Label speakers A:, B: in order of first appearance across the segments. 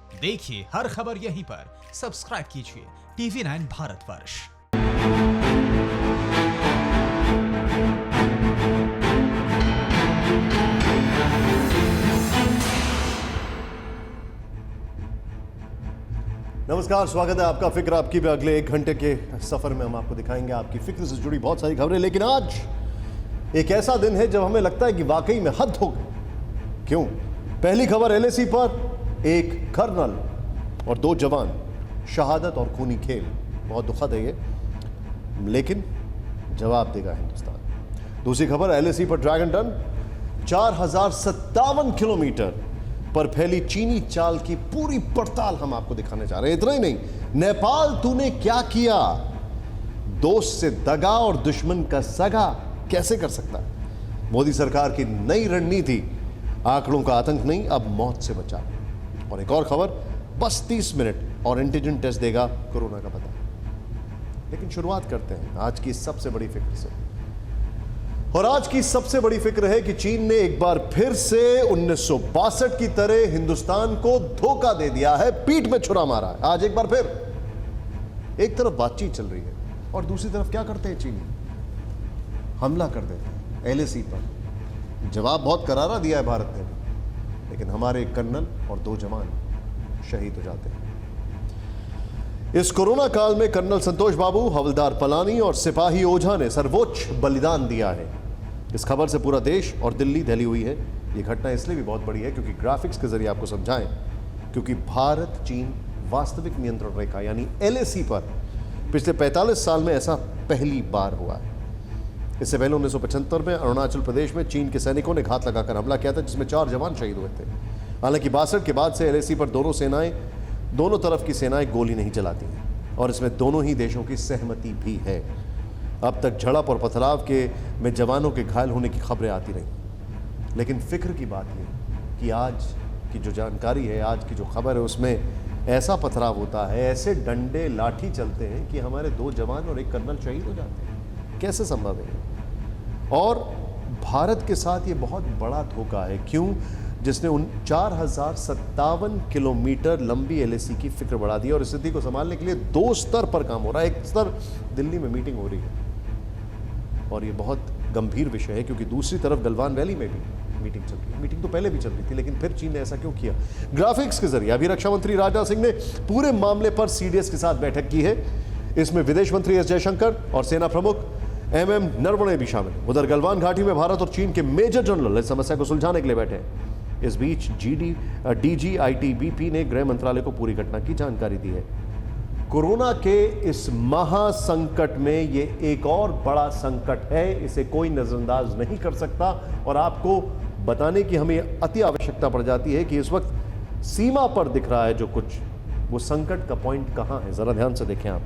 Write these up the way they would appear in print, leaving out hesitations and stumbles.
A: देखिए हर खबर यहीं पर। सब्सक्राइब कीजिए TV9 भारतवर्ष।
B: नमस्कार, स्वागत है आपका फिक्र आपकी पे। अगले 1 घंटे के सफर में हम आपको दिखाएंगे आपकी फिक्र से जुड़ी बहुत सारी खबरें। लेकिन आज एक ऐसा दिन है जब हमें लगता है कि वाकई में हद हो गई। क्यों? पहली खबर LAC पर एक कर्नल और 2 जवान, शहादत और खूनी खेल। बहुत दुखद है ये, लेकिन जवाब देगा हिंदुस्तान। दूसरी खबर LAC पर ड्रैगन रन, 4057 किलोमीटर पर फैली चीनी चाल की पूरी पड़ताल हम आपको दिखाने जा रहे हैं। इतना ही नहीं, नेपाल तूने क्या किया, दोस्त से दगा और दुश्मन का सगा कैसे कर सकता है। मोदी सरकार की नई रणनीति, आंकड़ों का आतंक नहीं, अब मौत से बचा। और एक और खबर, बस 30 मिनट और एंटीजन टेस्ट देगा कोरोना का पता। लेकिन शुरुआत करते हैं आज की सबसे बड़ी फिक्र से। और आज की सबसे बड़ी फिक्र है कि चीन ने एक बार फिर से 1962 की तरह हिंदुस्तान को धोखा दे दिया है, पीठ में छुरा मारा है। आज एक बार फिर एक तरफ बातचीत चल रही है और दूसरी तरफ क्या करते हैं चीनी, हमला कर देते हैं LAC पर। जवाब बहुत करारा दिया है भारत ने, लेकिन हमारे एक कर्नल और 2 जवान शहीद हो जाते हैं। इस कोरोना काल में कर्नल संतोष बाबू, हवलदार पलानी और सिपाही ओझा ने सर्वोच्च बलिदान दिया है। इस खबर से पूरा देश और दिल्ली दहली हुई है। यह घटना इसलिए भी बहुत बड़ी है क्योंकि ग्राफिक्स के जरिए आपको समझाएं, क्योंकि भारत चीन वास्तविक नियंत्रण रेखा यानी LAC पर पिछले 45 साल में ऐसा पहली बार हुआ है। इससे पहले 1975 में अरुणाचल प्रदेश में चीन के सैनिकों ने घात लगाकर हमला किया था, जिसमें 4 जवान शहीद हुए थे। हालांकि 62 के बाद से LAC पर दोनों तरफ की सेनाएं गोली नहीं चलाती हैं और इसमें दोनों ही देशों की सहमति भी है। अब तक झड़प और पथराव में जवानों के घायल होने की खबरें आती रही, लेकिन फिक्र की बात यह कि आज की जो जानकारी है, आज की जो खबर है, उसमें ऐसा पथराव होता है, ऐसे डंडे लाठी चलते हैं कि हमारे 2 जवान और 1 कर्नल शहीद हो जाते हैं। कैसे संभव है? और भारत के साथ ये बहुत बड़ा धोखा है। क्यों? जिसने 4057 किलोमीटर लंबी LAC की फिक्र बढ़ा दी। और स्थिति को संभालने के लिए 2 स्तर पर काम हो रहा है। एक स्तर दिल्ली में मीटिंग हो रही है और ये बहुत गंभीर विषय है क्योंकि दूसरी तरफ गलवान वैली में भी मीटिंग चल रही है। मीटिंग तो पहले भी चल रही थी, लेकिन फिर चीन ने ऐसा क्यों किया? ग्राफिक्स के जरिए अभी रक्षा मंत्री राजनाथ सिंह ने पूरे मामले पर CDS के साथ बैठक की है। इसमें विदेश मंत्री S जयशंकर और सेना प्रमुख MM नरवणे भी शामिल। उधर गलवान घाटी में भारत और चीन के मेजर जनरल इस समस्या को सुलझाने के लिए बैठे हैं। इस बीच DG ITBP ने गृह मंत्रालय को पूरी घटना की जानकारी दी है। कोरोना के इस महासंकट में ये एक और बड़ा संकट है, इसे कोई नजरअंदाज नहीं कर सकता। और आपको बताने की हमें अति आवश्यकता पड़ जाती है कि इस वक्त सीमा पर दिख रहा है जो कुछ, वो संकट का पॉइंट कहां है। जरा ध्यान से देखें आप।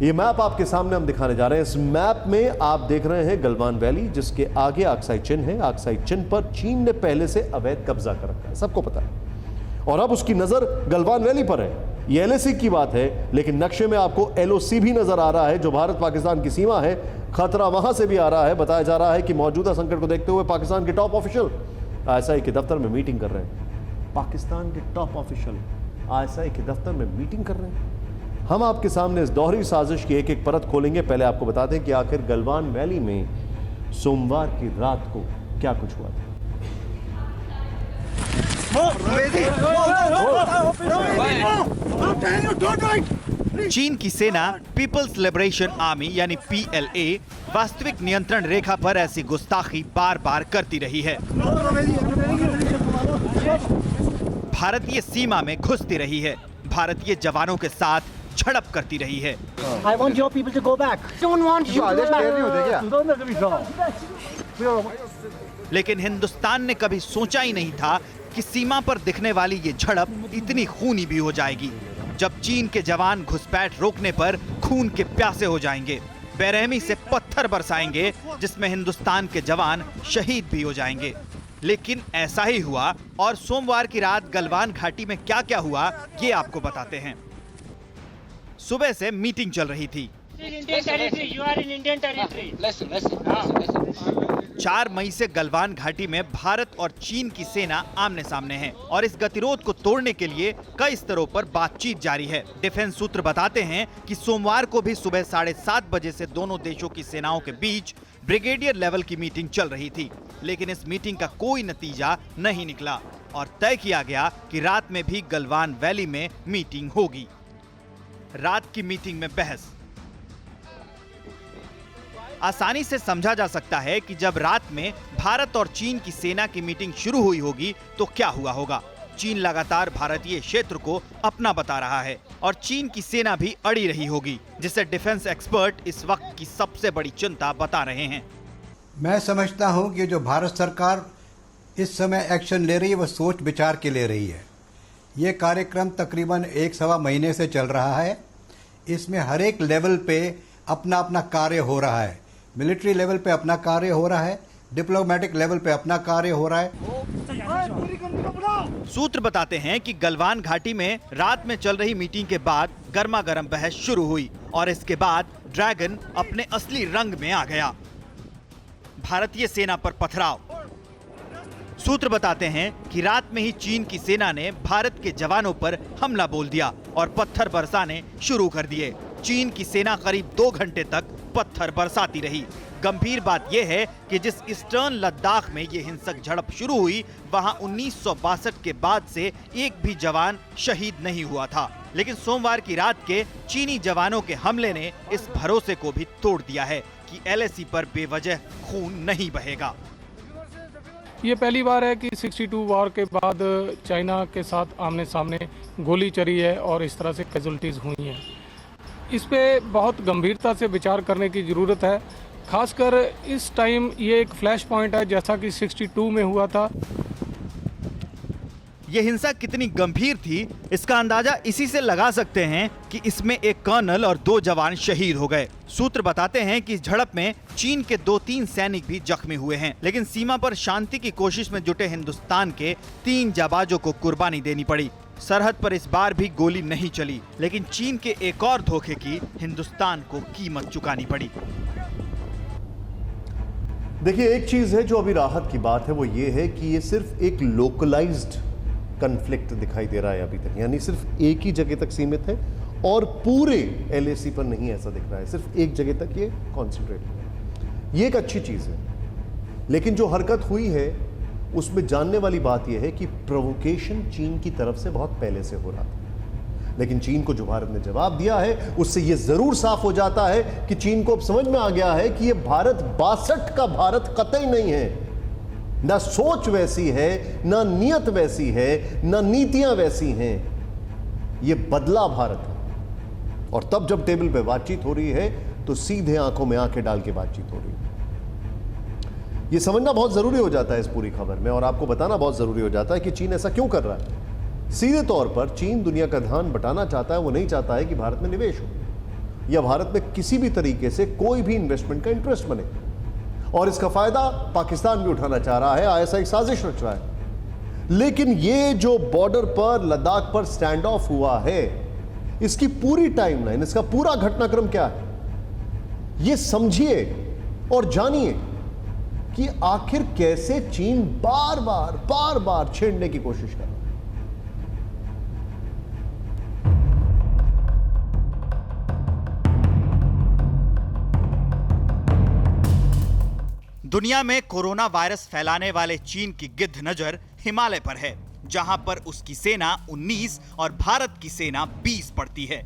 B: ये मैप आपके सामने हम दिखाने जा रहे हैं। इस मैप में आप देख रहे हैं गलवान वैली, जिसके आगे आक्साई चिन्ह है। आक्साई चिन्ह पर चीन ने पहले से अवैध कब्जा कर रखा है, सबको पता है। और अब उसकी नजर गलवान वैली पर है। ये LAC की बात है, लेकिन नक्शे में आपको LOC भी नजर आ रहा है, जो भारत पाकिस्तान की सीमा है। खतरा वहां से भी आ रहा है। बताया जा रहा है कि मौजूदा संकट को देखते हुए पाकिस्तान के टॉप ऑफिशियल ISI के दफ्तर में मीटिंग कर रहे हैं। पाकिस्तान के टॉप ऑफिशियल ISI के दफ्तर में मीटिंग कर रहे हैं। हम आपके सामने इस दोहरी साजिश की एक एक परत खोलेंगे। पहले आपको बता दें कि आखिर गलवान वैली में सोमवार की रात को क्या कुछ हुआ था।
C: चीन की सेना पीपल्स लिबरेशन आर्मी यानी PLA वास्तविक नियंत्रण रेखा पर ऐसी गुस्ताखी बार बार करती रही है। भारतीय सीमा में घुसती रही है, भारतीय जवानों के साथ झड़प करती रही है।
D: I want your people to go back. Don't want you to go back.
C: लेकिन हिंदुस्तान ने कभी सोचा ही नहीं था कि सीमा पर दिखने वाली ये झड़प इतनी खूनी भी हो जाएगी, जब चीन के जवान घुसपैठ रोकने पर खून के प्यासे हो जाएंगे, बेरहमी से पत्थर बरसाएंगे, जिसमें हिंदुस्तान के जवान शहीद भी हो जाएंगे। लेकिन ऐसा ही हुआ और सोमवार की रात गलवान घाटी में क्या क्या हुआ ये आपको बताते हैं। सुबह से मीटिंग चल रही थी।
E: Indian territory. You are in Indian territory. Listen.
C: 4 मई से गलवान घाटी में भारत और चीन की सेना आमने सामने है और इस गतिरोध को तोड़ने के लिए कई स्तरों पर बातचीत जारी है। डिफेंस सूत्र बताते हैं कि सोमवार को भी सुबह 7:30 बजे से दोनों देशों की सेनाओं के बीच ब्रिगेडियर लेवल की मीटिंग चल रही थी, लेकिन इस मीटिंग का कोई नतीजा नहीं निकला और तय किया गया कि रात में भी गलवान वैली में मीटिंग होगी। रात की मीटिंग में बहस। आसानी से समझा जा सकता है कि जब रात में भारत और चीन की सेना की मीटिंग शुरू हुई होगी तो क्या हुआ होगा। चीन लगातार भारतीय क्षेत्र को अपना बता रहा है और चीन की सेना भी अड़ी रही होगी, जिसे डिफेंस एक्सपर्ट इस वक्त की सबसे बड़ी चिंता बता रहे हैं।
E: मैं समझता हूं कि जो भारत सरकार इस समय एक्शन ले रही है वो सोच विचार के ले रही है। ये कार्यक्रम तकरीबन 1-1.25 महीने से चल रहा है। इसमें हर एक लेवल पे अपना अपना कार्य हो रहा है। मिलिट्री लेवल पे अपना कार्य हो रहा है, डिप्लोमेटिक लेवल पे अपना कार्य हो रहा है।
C: सूत्र बताते हैं कि गलवान घाटी में रात में चल रही मीटिंग के बाद गर्मा गर्म बहस शुरू हुई और इसके बाद ड्रैगन अपने असली रंग में आ गया। भारतीय सेना पर पथराव। सूत्र बताते हैं कि रात में ही चीन की सेना ने भारत के जवानों पर हमला बोल दिया और पत्थर बरसाने शुरू कर दिए। चीन की सेना करीब 2 घंटे तक पत्थर बरसाती रही। गंभीर बात यह है कि जिस ईस्टर्न लद्दाख में ये हिंसक झड़प शुरू हुई, वहां 1962 के बाद से एक भी जवान शहीद नहीं हुआ था, लेकिन सोमवार की रात के चीनी जवानों के हमले ने इस भरोसे को भी तोड़ दिया है कि LAC पर बेवजह खून नहीं बहेगा।
F: ये पहली बार है कि 62 वॉर के बाद चाइना के साथ आमने सामने गोली चली है और इस तरह से कैजुअल्टीज हुई हैं। इस पे बहुत गंभीरता से विचार करने की ज़रूरत है। खासकर इस टाइम ये एक फ्लैश पॉइंट है, जैसा कि 62 में हुआ था।
C: यह हिंसा कितनी गंभीर थी, इसका अंदाजा इसी से लगा सकते हैं कि इसमें एक कर्नल और 2 जवान शहीद हो गए। सूत्र बताते हैं कि इस झड़प में चीन के 2-3 सैनिक भी जख्मी हुए हैं, लेकिन सीमा पर शांति की कोशिश में जुटे हिंदुस्तान के 3 जाबाजों को कुर्बानी देनी पड़ी। सरहद पर इस बार भी गोली नहीं चली, लेकिन चीन के एक और धोखे की हिंदुस्तान को कीमत चुकानी पड़ी।
B: देखिए, एक चीज है जो अभी राहत की बात है, वो ये है कि ये सिर्फ एक लोकलाइज्ड कन्फ्लिक्ट दिखाई दे रहा है अभी तक, यानी सिर्फ एक ही जगह तक सीमित है और पूरे LAC पर नहीं ऐसा दिख रहा है, सिर्फ एक जगह तक ये कॉन्सेंट्रेट है। ये एक अच्छी चीज है, लेकिन जो हरकत हुई है उसमें जानने वाली बात यह है कि प्रोवोकेशन चीन की तरफ से बहुत पहले से हो रहा था, लेकिन चीन को जो भारत ने जवाब दिया है उससे यह जरूर साफ हो जाता है कि चीन को अब समझ में आ गया है कि यह भारत 62 का भारत कतई नहीं है। ना सोच वैसी है, ना नियत वैसी है, ना नीतियां वैसी हैं। यह बदला भारत है। और तब जब टेबल पे बातचीत हो रही है तो सीधे आंखों में आंखें डाल के बातचीत हो रही है। यह समझना बहुत जरूरी हो जाता है इस पूरी खबर में, और आपको बताना बहुत जरूरी हो जाता है कि चीन ऐसा क्यों कर रहा है। सीधे तौर पर चीन दुनिया का ध्यान बटाना चाहता है। वो नहीं चाहता है कि भारत में निवेश हो या भारत में किसी भी तरीके से कोई भी इन्वेस्टमेंट का इंटरेस्ट बने, और इसका फायदा पाकिस्तान भी उठाना चाह रहा है, ISI एक साजिश रच रहा है। लेकिन ये जो बॉर्डर पर लद्दाख पर स्टैंड ऑफ हुआ है, इसकी पूरी टाइमलाइन, इसका पूरा घटनाक्रम क्या है, ये समझिए और जानिए कि आखिर कैसे चीन बार बार छेड़ने की कोशिश कर रहा है।
C: दुनिया में कोरोना वायरस फैलाने वाले चीन की गिद्ध नजर हिमालय पर है, जहां पर उसकी सेना 19 और भारत की सेना 20 पड़ती है।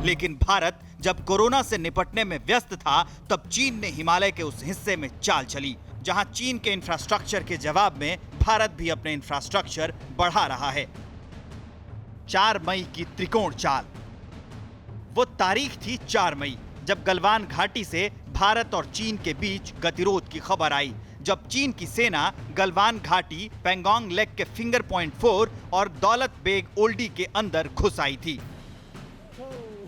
C: लेकिन भारत जब कोरोना से निपटने में व्यस्त था, तब चीन ने हिमालय के उस हिस्से में चाल चली, जहां चीन के इंफ्रास्ट्रक्चर के जवाब में भारत भी अपने इंफ्रास्ट्रक्चर बढ़ा रहा है। 4 मई की त्रिकोण चाल। वो तारीख थी 4 मई, जब गलवान घाटी से भारत और चीन के बीच गतिरोध की खबर आई, जब चीन की सेना गलवान घाटी, पेंगोंग लेक के फिंगर पॉइंट 4 और दौलत बेग ओल्डी के अंदर घुस आई थी।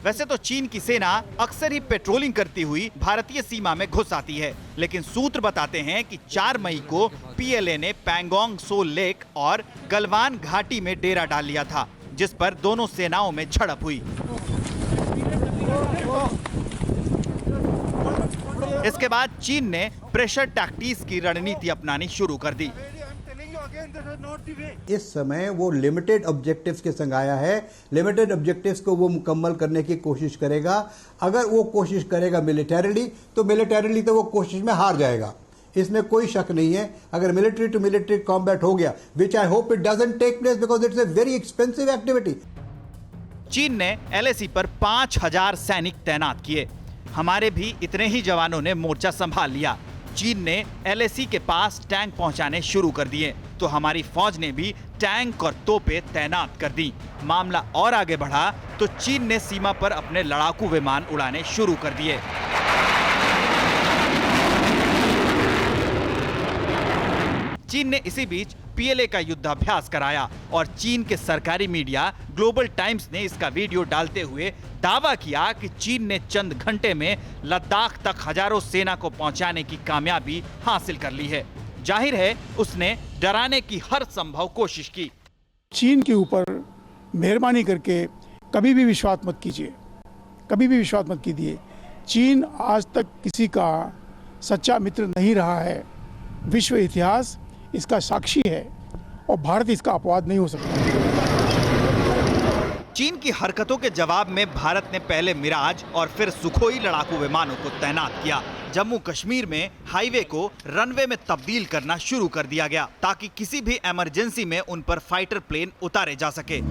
C: वैसे तो चीन की सेना अक्सर ही पेट्रोलिंग करती हुई भारतीय सीमा में घुस आती है, लेकिन सूत्र बताते हैं कि 4 मई को PLA ने पेंगोंग सो लेक और गलवान घाटी में डेरा डाल लिया था, जिस पर दोनों सेनाओं में झड़प हुई। इसके बाद चीन ने प्रेशर टैक्टिक्स की रणनीति अपनानी शुरू कर दी।
E: इस समय वो लिमिटेड ऑब्जेक्टिव्स के संग आया है। लिमिटेड ऑब्जेक्टिव्स को वो मुकम्मल करने की कोशिश करेगा। अगर वो कोशिश करेगा मिलिटरीली, तो मिलिटरीली तो वो कोशिश में हार जाएगा, इसमें कोई शक नहीं है। अगर मिलिट्री टू मिलिट्री कॉम्बैट हो गया, which I hope it doesn't take place because it's a very expensive activity.
C: चीन ने LAC पर 5000 सैनिक तैनात किए। हमारे भी इतने ही जवानों ने मोर्चा संभाल लिया। चीन ने LAC के पास टैंक पहुंचाने शुरू कर दिए, तो हमारी फौज ने भी टैंक और तोपें तैनात कर दी। मामला और आगे बढ़ा तो चीन ने सीमा पर अपने लड़ाकू विमान उड़ाने शुरू कर दिए। चीन ने इसी बीच PLA का युद्धाभ्यास कराया और चीन के सरकारी मीडिया ग्लोबल टाइम्स ने इसका वीडियो डालते हुए दावा किया कि चीन ने चंद घंटे में लद्दाख तक हजारों सेना को पहुंचाने की कामयाबी हासिल कर ली है। जाहिर है उसने डराने की हर संभव कोशिश की।
G: चीन के ऊपर मेहरबानी करके कभी भी विश्वास मत कीजिए, कभी भी विश्वास मत कीजिए। चीन आज तक किसी का सच्चा मित्र नहीं रहा है। विश्व इतिहास इसका साक्षी है और भारत इसका अपवाद नहीं हो सकता।
C: चीन की हरकतों के जवाब में भारत ने पहले मिराज और फिर सुखोई लड़ाकू विमानों को तैनात किया। जम्मू कश्मीर में हाईवे को रनवे में तब्दील करना शुरू कर दिया गया ताकि किसी भी इमरजेंसी में उन पर फाइटर प्लेन उतारे जा सके।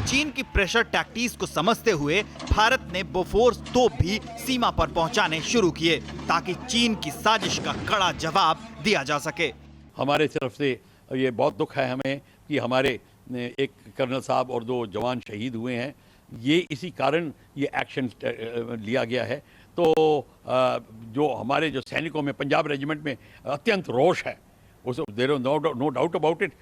C: चीन की प्रेशर टैक्टिक्स को समझते हुए भारत ने बोफोर्स तोप भी सीमा पर पहुंचाने शुरू किए ताकि चीन की साजिश का कड़ा जवाब दिया जा सके।
H: हमारे तरफ से ये बहुत दुख है हमें कि हमारे एक कर्नल साहब और 2 जवान शहीद हुए हैं। ये इसी कारण ये एक्शन लिया गया है। तो जो हमारे जो सैनिकों में पंजाब रेजिमेंट में अत्यंत रोष है, उस there no doubt about it.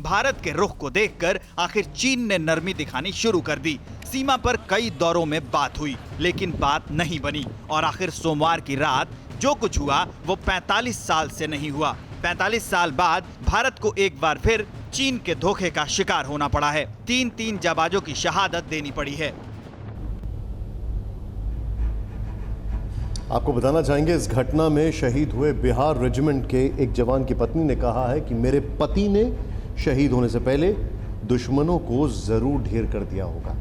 C: Bharat के रुख को देखकर आखिर चीन ने नरमी दिखानी शुरू कर दी। सीमा पर कई दौरों में बात हुई, लेकिन बात नहीं बनी और आखिर सोमवार की रात जो कुछ हुआ वो 45 साल से नहीं हुआ। 45 साल बाद भारत को एक बार फिर चीन के धोखे का शिकार होना पड़ा है। 3 जाबाजों की शहादत देनी पड़ी है।
B: आपको बताना चाहेंगे, इस घटना में शहीद हुए बिहार रेजिमेंट के एक जवान की पत्नी ने कहा है कि मेरे पति ने शहीद होने से पहले दुश्मनों को जरूर ढेर कर दिया होगा।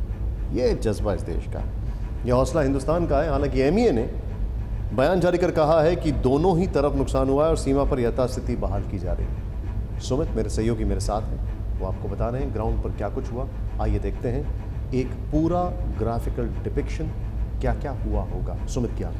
B: यह जज्बा इस देश का, यह हौसला हिंदुस्तान का है। हालांकि MAA ने बयान जारी कर कहा है कि दोनों ही तरफ नुकसान हुआ है और सीमा पर यथास्थिति बहाल की जा रही है। सुमित मेरे सहयोगी मेरे साथ हैं, वो आपको बता रहे हैं ग्राउंड पर क्या कुछ हुआ। आइए देखते हैं एक पूरा ग्राफिकल डिपिक्शन, क्या क्या हुआ होगा। सुमित क्या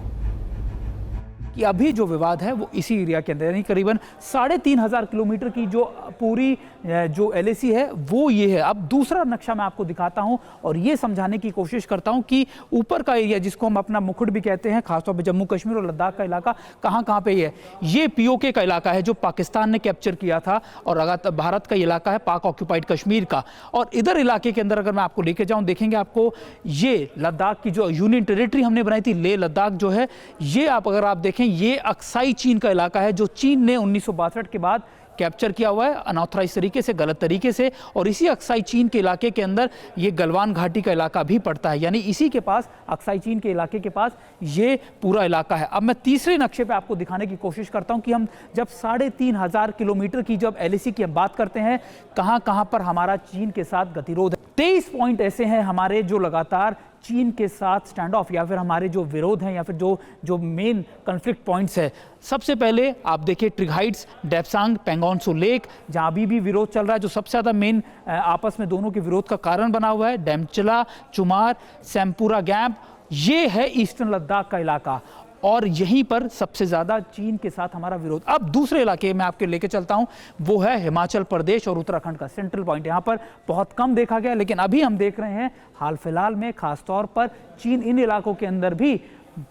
I: कि अभी जो विवाद है वो इसी एरिया के अंदर, यानी करीबन 3,500 किलोमीटर की जो पूरी जो LAC है वो ये है। अब दूसरा नक्शा मैं आपको दिखाता हूं और ये समझाने की कोशिश करता हूं कि ऊपर का एरिया जिसको हम अपना मुकुट भी कहते हैं, खासतौर पे जम्मू कश्मीर और लद्दाख का इलाका कहाँ पे है। ये POK का इलाका है जो पाकिस्तान ने कैप्चर किया था और अगर भारत का इलाका है पाक ऑक्यूपाइड कश्मीर का। और इधर इलाके के अंदर अगर मैं आपको लेके जाऊँ, देखेंगे आपको ये लद्दाख की जो यूनियन टेरिटरी हमने बनाई थी, लेह लद्दाख जो है, ये अगर आप देखें ये अक्साई चीन का इलाका है जो चीन ने 1962 के बाद कैप्चर किया हुआ है अनऑथराइज तरीके से, गलत तरीके से। और इसी अक्साई चीन के इलाके के अंदर ये गलवान घाटी का इलाका भी पड़ता है, यानी इसी के पास अक्साई चीन के इलाके के पास ये पूरा इलाका है। अब मैं तीसरे नक्शे पे आपको दिखाने की कोशिश करता हूं कि हम जब 3,500 किलोमीटर की जब LAC की हम बात करते हैं, कहां पर हमारा चीन के साथ गतिरोध है। 23 पॉइंट ऐसे हैं हमारे जो लगातार चीन के साथ स्टैंड ऑफ या फिर हमारे जो विरोध हैं या फिर जो मेन कॉन्फ्लिक्ट पॉइंट्स है। सबसे पहले आप देखिए ट्रिग हाइट्स, डेप्सांग, पेंगोंग त्सो लेक, जहां अभी भी विरोध चल रहा है, जो सबसे ज़्यादा मेन आपस में दोनों के विरोध का कारण बना हुआ है। डेमचला, चुमार, सैमपुरा गैप, ये है ईस्टर्न लद्दाख का इलाका और यहीं पर सबसे ज़्यादा चीन के साथ हमारा विरोध। अब दूसरे इलाके में आपके लेके चलता हूं, वो है हिमाचल प्रदेश और उत्तराखंड का सेंट्रल पॉइंट। यहाँ पर बहुत कम देखा गया, लेकिन अभी हम देख रहे हैं हाल फिलहाल में खासतौर पर चीन इन इलाकों के अंदर भी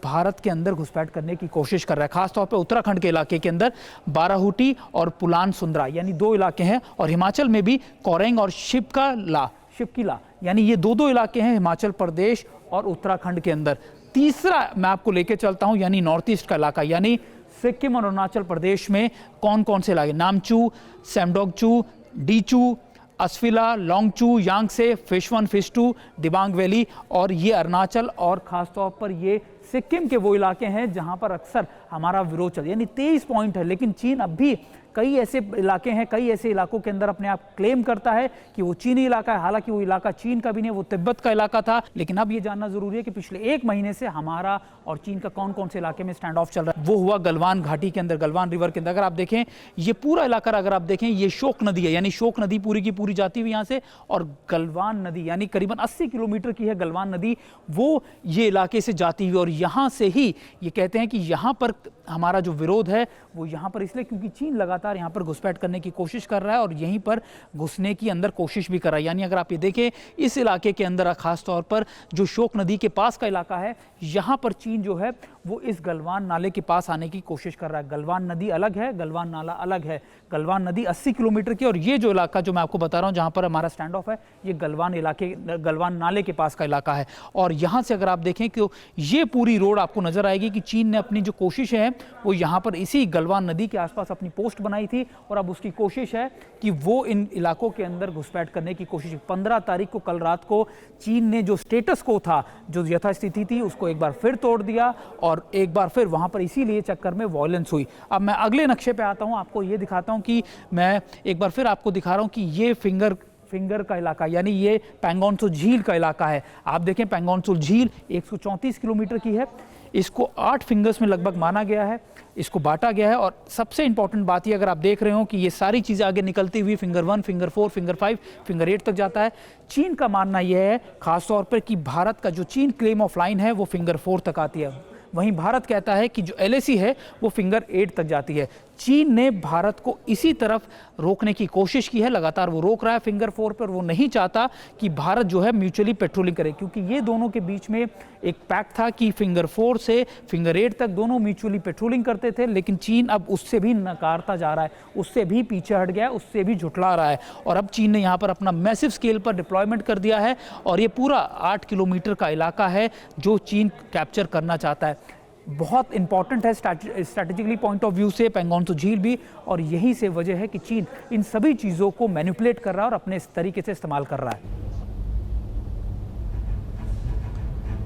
I: भारत के अंदर घुसपैठ करने की कोशिश कर रहा है। खासतौर पर उत्तराखंड के इलाके के अंदर बाराहूटी और पुलान सुंदरा यानी 2 इलाके हैं, और हिमाचल में भी कोरेंग और शिपकिला यानी ये 2 इलाके हैं हिमाचल प्रदेश और उत्तराखंड के अंदर। तीसरा मैं आपको लेके चलता हूं यानी नॉर्थ ईस्ट का इलाका, यानी सिक्किम और अरुणाचल प्रदेश में कौन कौन से इलाके, Namchu, Samdogchu, Dichu, Asafila, Longchu, Yangtse, fish 1, fish 2, Dibang valley और ये अरुणाचल और ख़ासतौर पर ये सिक्किम के वो इलाके हैं जहां पर अक्सर हमारा विरोध चल, यानी 23 पॉइंट है। लेकिन चीन अब भी कई ऐसे इलाके हैं, कई ऐसे इलाकों के अंदर अपने आप क्लेम करता है कि वो चीनी इलाका है। हालांकि वो इलाका चीन का भी नहीं, वो तिब्बत का इलाका था। लेकिन अब ये जानना जरूरी है कि पिछले 1 महीने से हमारा और चीन का कौन कौन से इलाके में स्टैंड ऑफ चल रहा है। वो हुआ गलवान घाटी के अंदर, गलवान रिवर के अंदर। अगर आप देखें ये पूरा इलाका, अगर आप देखें ये शोक नदी है, यानी शोक नदी पूरी की पूरी जाती हुई यहाँ से, और गलवान नदी यानी करीबन 80 किलोमीटर की है गलवान नदी, वो ये इलाके से जाती हुई। और यहाँ से ही ये कहते हैं कि यहाँ पर हमारा जो विरोध है वो यहाँ पर इसलिए क्योंकि चीन लगातार यहाँ पर घुसपैठ करने की कोशिश कर रहा है और यहीं पर घुसने की अंदर कोशिश भी कर रहा है। यानी अगर आप ये देखें इस इलाके के अंदर खास तौर पर जो शोक नदी के पास का इलाका है, यहाँ पर चीन जो है वो इस गलवान नाले के पास आने की कोशिश कर रहा है। गलवान नदी अलग है, गलवान नाला अलग है। गलवान नदी 80 किलोमीटर की, और ये जो इलाका जो मैं आपको बता रहा हूँ जहाँ पर हमारा स्टैंड ऑफ है, ये गलवान नाले के पास का इलाका है। और यहाँ से अगर आप देखें कि ये पूरी रोड आपको नजर आएगी कि चीन ने अपनी जो कोशिश है वो यहाँ पर इसी गलवान नदी के आसपास अपनी पोस्ट बनाई थी, और अब उसकी कोशिश है कि वो इन इलाकों के अंदर घुसपैठ करने की कोशिश। 15 तारीख को, कल रात को, चीन ने जो स्टेटस को था, जो यथास्थिति थी, उसको एक बार फिर तोड़ दिया और एक बार फिर वहाँ पर इसीलिए चक्कर में वायलेंस हुई। अब मैं अगले नक्शे पे आता हूँ, आपको ये दिखाता हूँ कि मैं एक बार फिर आपको दिखा रहा हूँ कि ये फिंगर का इलाका, यानी ये पैंगोंग त्सो झील का इलाका है। आप देखें पैंगोंग त्सो झील 134 किलोमीटर की है। इसको 8 फिंगर्स में लगभग माना गया है, इसको बांटा गया है। और सबसे इंपॉर्टेंट बात ये, अगर आप देख रहे हो कि ये सारी चीज़ें आगे निकलती हुई फिंगर 1, फिंगर 4, फिंगर 5, फिंगर 8 तक जाता है। चीन का मानना यह है खासतौर पर कि भारत का जो चीन क्लेम ऑफ लाइन है वो फिंगर 4 तक आती है। वहीं भारत कहता है कि जो LAC है वो फिंगर 8 तक जाती है। चीन ने भारत को इसी तरफ रोकने की कोशिश की है, लगातार वो रोक रहा है फिंगर 4 पर। वो नहीं चाहता कि भारत जो है म्यूचुअली पेट्रोलिंग करे, क्योंकि ये दोनों के बीच में एक पैक्ट था कि फिंगर 4 से फिंगर 8 तक दोनों म्यूचुअली पेट्रोलिंग करते थे। लेकिन चीन अब उससे भी नकारता जा रहा है, उससे भी पीछे हट गया है, उससे भी झुठला रहा है। और अब चीन ने यहाँ पर अपना मैसिव स्केल पर डिप्लॉयमेंट कर दिया है, और ये पूरा 8 किलोमीटर का इलाका है जो चीन कैप्चर करना चाहता है। बहुत इंपॉर्टेंट है स्ट्रैटेजिकली पॉइंट ऑफ व्यू से पैंगोंग त्सो झील भी, और यही से वजह है कि चीन इन सभी चीज़ों को मैनिपुलेट कर रहा है और अपने इस तरीके से इस्तेमाल कर रहा है।